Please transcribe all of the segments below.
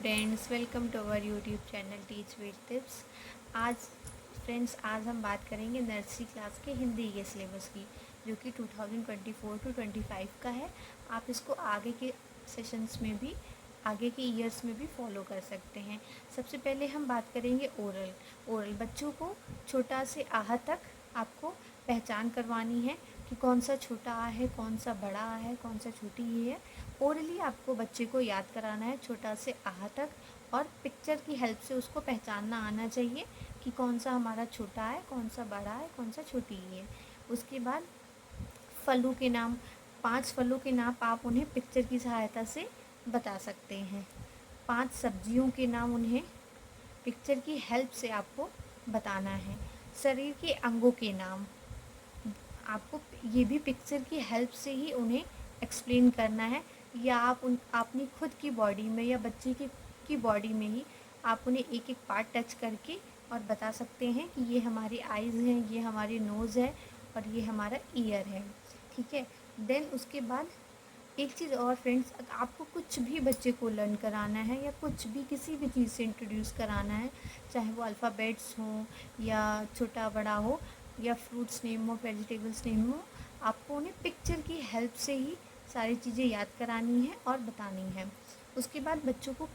Friends, welcome to our YouTube channel teach with tips. आज हम बात करेंगे नर्सरी क्लास के हिंदी के सिलेबस की, जो कि 2024 टू 25 का है। आप इसको आगे के सेशंस में भी, आगे के ईयर्स में भी फॉलो कर सकते हैं। सबसे पहले हम बात करेंगे ओरल बच्चों को छोटा से आह तक आपको पहचान करवानी है कि कौन सा छोटा आ है, कौन सा बड़ा आ है, कौन सा छोटी ई है। ओरली आपको बच्चे को याद कराना है छोटा से आह तक, और पिक्चर की हेल्प से उसको पहचानना आना चाहिए कि कौन सा हमारा छोटा है, कौन सा बड़ा है, कौन सा छोटी ई है। उसके बाद फलों के नाम, 5 फलों के नाम आप उन्हें पिक्चर की सहायता से बता सकते हैं। 5 सब्जियों के नाम उन्हें पिक्चर की हेल्प से आपको बताना है। शरीर के अंगों के नाम आपको ये भी पिक्चर की हेल्प से ही उन्हें एक्सप्लेन करना है, या आप अपनी खुद की बॉडी में या बच्चे की बॉडी में ही आप उन्हें एक एक पार्ट टच करके और बता सकते हैं कि ये हमारी आइज़ हैं, ये हमारी नोज़ है और ये हमारा ईयर है। ठीक है। देन उसके बाद एक चीज़ और फ्रेंड्स, आपको कुछ भी बच्चे को लर्न कराना है या कुछ भी किसी भी चीज़ से इंट्रोड्यूस कराना है, चाहे वो अल्फ़ाबेट्स हों या छोटा बड़ा हो या फ्रूट्स नेम हो, वेजिटेबल्स नेम हो, आपको उन्हें पिक्चर की हेल्प से ही सारी चीज़ें याद करानी है और बतानी है। उसके बाद बच्चों को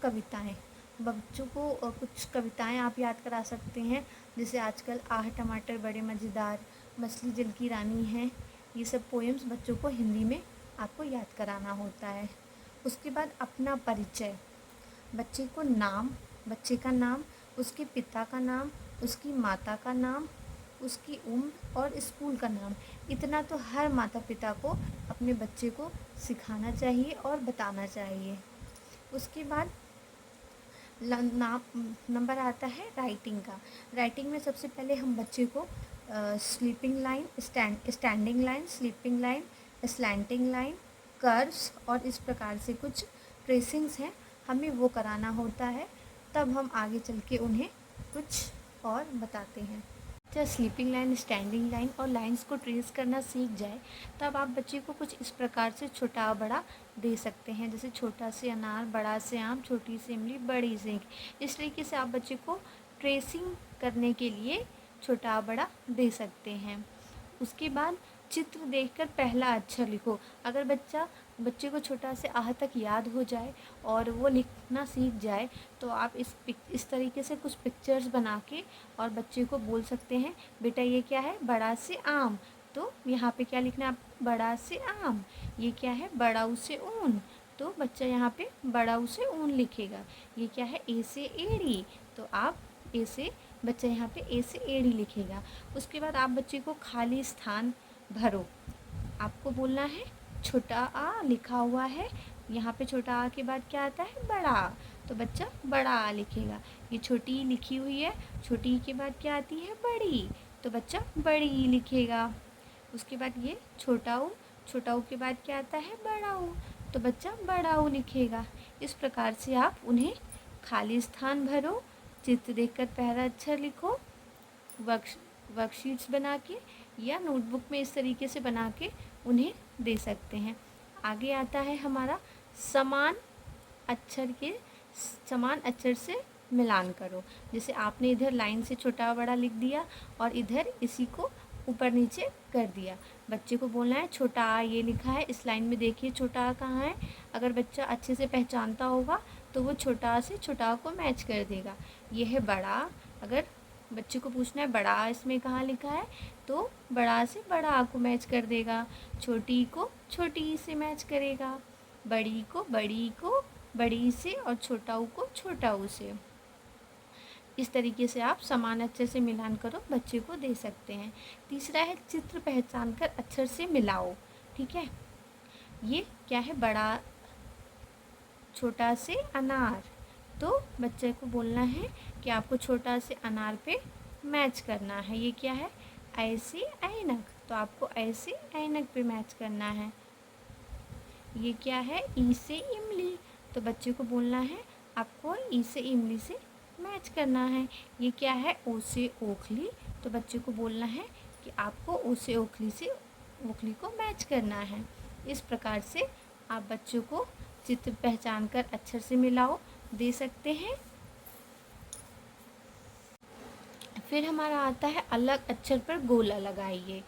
कुछ कविताएं आप याद करा सकते हैं, जैसे आजकल आह टमाटर बड़े मज़ेदार, मछली जल की रानी है। ये सब पोएम्स बच्चों को हिंदी में आपको याद कराना होता है। उसके बाद अपना परिचय, बच्चे का नाम, उसके पिता का नाम, उसकी माता का नाम, उसकी उम्र और स्कूल का नाम। इतना तो हर माता पिता को अपने बच्चे को सिखाना चाहिए और बताना चाहिए। उसके बाद नंबर आता है राइटिंग का। राइटिंग में सबसे पहले हम बच्चे को sleeping line, standing line, sleeping line, slanting line, curves और इस प्रकार से कुछ ट्रेसिंग्स हैं, हमें वो कराना होता है। तब हम आगे चल के उन्हें कुछ और बताते हैं। जब स्लीपिंग लाइन, स्टैंडिंग लाइन और लाइंस को ट्रेस करना सीख जाए, तब आप बच्चे को कुछ इस प्रकार से छोटा बड़ा दे सकते हैं, जैसे छोटा से अनार, बड़ा से आम, छोटी से इमली, बड़ी से ईंख। इस तरीके से आप बच्चे को ट्रेसिंग करने के लिए छोटा बड़ा दे सकते हैं। उसके बाद चित्र देखकर पहला अक्षर लिखो। अगर बच्चे को छोटा से आह तक याद हो जाए और वो लिखना सीख जाए, तो आप इस तरीके से कुछ पिक्चर्स बना के और बच्चे को बोल सकते हैं, बेटा ये क्या है, बड़ा से आम, तो यहाँ पे क्या लिखना है आपको, बड़ा से आम। ये क्या है, बड़ा ऊ से ऊन, तो बच्चा यहाँ पे बड़ा ऊ से ऊन लिखेगा। ये क्या है, ए से एड़ी, तो आप ए से बच्चा यहाँ पे ए से एड़ी लिखेगा। उसके बाद आप बच्चे को खाली स्थान भरो। आपको बोलना है छोटा आ लिखा हुआ है, यहाँ पे छोटा आ के बाद क्या आता है, बड़ा आ, तो बच्चा बड़ा आ लिखेगा। ये छोटी ई लिखी हुई है, छोटी ई के बाद क्या आती है, बड़ी, तो बच्चा बड़ी ई लिखेगा। उसके बाद ये छोटा ऊ के बाद क्या आता है, बड़ा ऊ, तो बच्चा बड़ा ऊ लिखेगा। इस प्रकार से आप उन्हें खाली स्थान भरो, चित्र देखकर पहला अक्षर लिखो, वर्कशीट्स बना के या नोटबुक में इस तरीके से बना के उन्हें दे सकते हैं। आगे आता है हमारा समान अक्षर से मिलान करो। जैसे आपने इधर लाइन से छोटा बड़ा लिख दिया और इधर इसी को ऊपर नीचे कर दिया। बच्चे को बोलना है छोटा आ ये लिखा है, इस लाइन में देखिए छोटा आ कहाँ है। अगर बच्चा अच्छे से पहचानता होगा तो वो छोटा आ से छोटा आ को मैच कर देगा। ये है बड़ा आ, अगर बच्चे को पूछना है बड़ा आ इसमें कहाँ लिखा है, तो बड़ा आ से बड़ा आ को मैच कर देगा, छोटी को छोटी ई से मैच करेगा, बड़ी को बड़ी से और छोटा ऊ को छोटा ऊ से। इस तरीके से आप समान अक्षर से मिलान करो बच्चे को दे सकते हैं। तीसरा है चित्र पहचान कर अक्षर से मिलाओ। ठीक है। ये क्या है, बड़ा छोटा से अनार, तो बच्चे को बोलना है कि आपको छोटा से अनार पे मैच करना है। ये क्या है, ऐसे ऐनक, तो आपको ऐसे ऐनक पे मैच करना है। ये क्या है, ई से इमली, तो बच्चे को बोलना है आपको ई से इमली से मैच करना है। ये क्या है, ओ से ओखली, तो बच्चे को बोलना है कि आपको ओ से ओखली को मैच करना है। इस प्रकार से आप बच्चों को चित्र पहचान कर अक्षर से मिलाओ, दे सकते हैं। फिर हमारा आता है अलग अक्षर पर गोला लगाइए।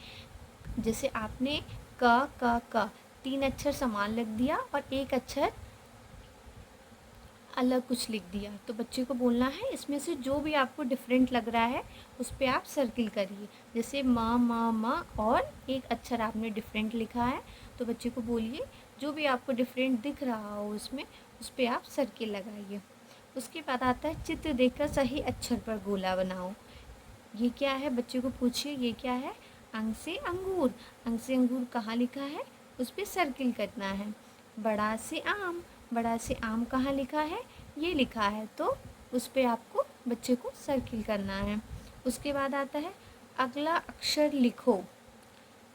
जैसे आपने क 3 अक्षर समान लिख दिया और एक अक्षर अलग कुछ लिख दिया, तो बच्चे को बोलना है इसमें से जो भी आपको डिफरेंट लग रहा है उस पर आप सर्किल करिए। जैसे म और एक अक्षर आपने डिफरेंट लिखा है, तो बच्चे को बोलिए जो भी आपको डिफरेंट दिख रहा हो उसमें उस पर आप सर्किल लगाइए। उसके बाद आता है चित्र देखकर सही अक्षर पर गोला बनाओ। ये क्या है, बच्चे को पूछिए ये क्या है। अंग से अंगूर, अंग से अंगूर कहाँ लिखा है, उस पर सर्किल करना है। बड़ा से आम, बड़ा से आम कहाँ लिखा है, ये लिखा है, तो उस पर आपको बच्चे को सर्किल करना है। उसके बाद आता है अगला अक्षर लिखो।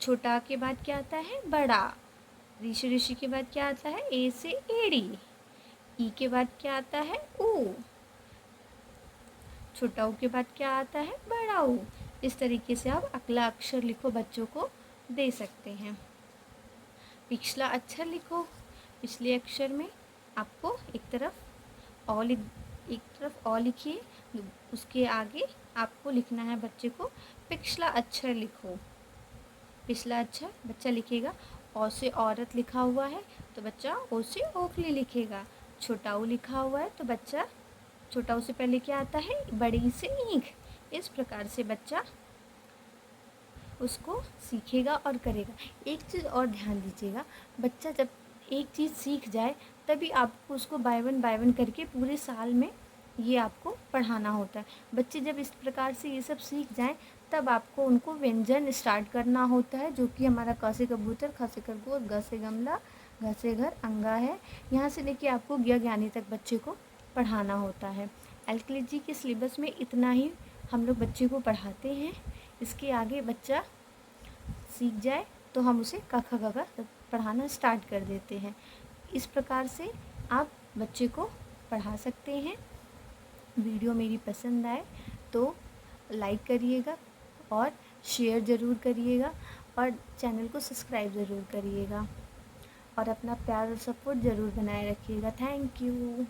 छोटा के बाद क्या आता है, बड़ा। ऋषि ऋषि के बाद क्या आता है, ए से एड़ी। ई के बाद क्या आता है, ऊ। छोटा ऊ के बाद क्या आता है, बड़ा ऊ। इस तरीके से आप अगला अक्षर लिखो बच्चों को दे सकते हैं। पिछला अक्षर लिखो। पिछले अक्षर में आपको एक तरफ अ लिखिए, उसके आगे आपको लिखना है बच्चे को पिछला अक्षर लिखो। पिछला अक्षर बच्चा लिखेगा। औ से औरत लिखा हुआ है तो बच्चा ओ से ओखली लिखेगा। छोटा ऊ लिखा हुआ है तो बच्चा छोटा ऊ से पहले क्या आता है, बड़ी से ईंख। इस प्रकार से बच्चा उसको सीखेगा और करेगा। एक चीज़ और ध्यान दीजिएगा, बच्चा जब एक चीज़ सीख जाए तभी आपको उसको बाय वन करके पूरे साल में ये आपको पढ़ाना होता है। बच्चे जब इस प्रकार से ये सब सीख जाएं तब आपको उनको व्यंजन स्टार्ट करना होता है, जो कि हमारा क से कबूतर, ख से खरगोश, ग से गमला, घ से घर, अंगा है। यहाँ से लेके आपको ज्ञ ज्ञानी तक बच्चे को पढ़ाना होता है। एलकेजी के सिलेबस में इतना ही हम लोग बच्चे को पढ़ाते हैं। इसके आगे बच्चा सीख जाए तो हम उसे क ख ग घ पढ़ाना स्टार्ट कर देते हैं। इस प्रकार से आप बच्चे को पढ़ा सकते हैं। वीडियो मेरी पसंद आए तो लाइक करिएगा और शेयर ज़रूर करिएगा और चैनल को सब्सक्राइब ज़रूर करिएगा और अपना प्यार और सपोर्ट ज़रूर बनाए रखिएगा। Thank you.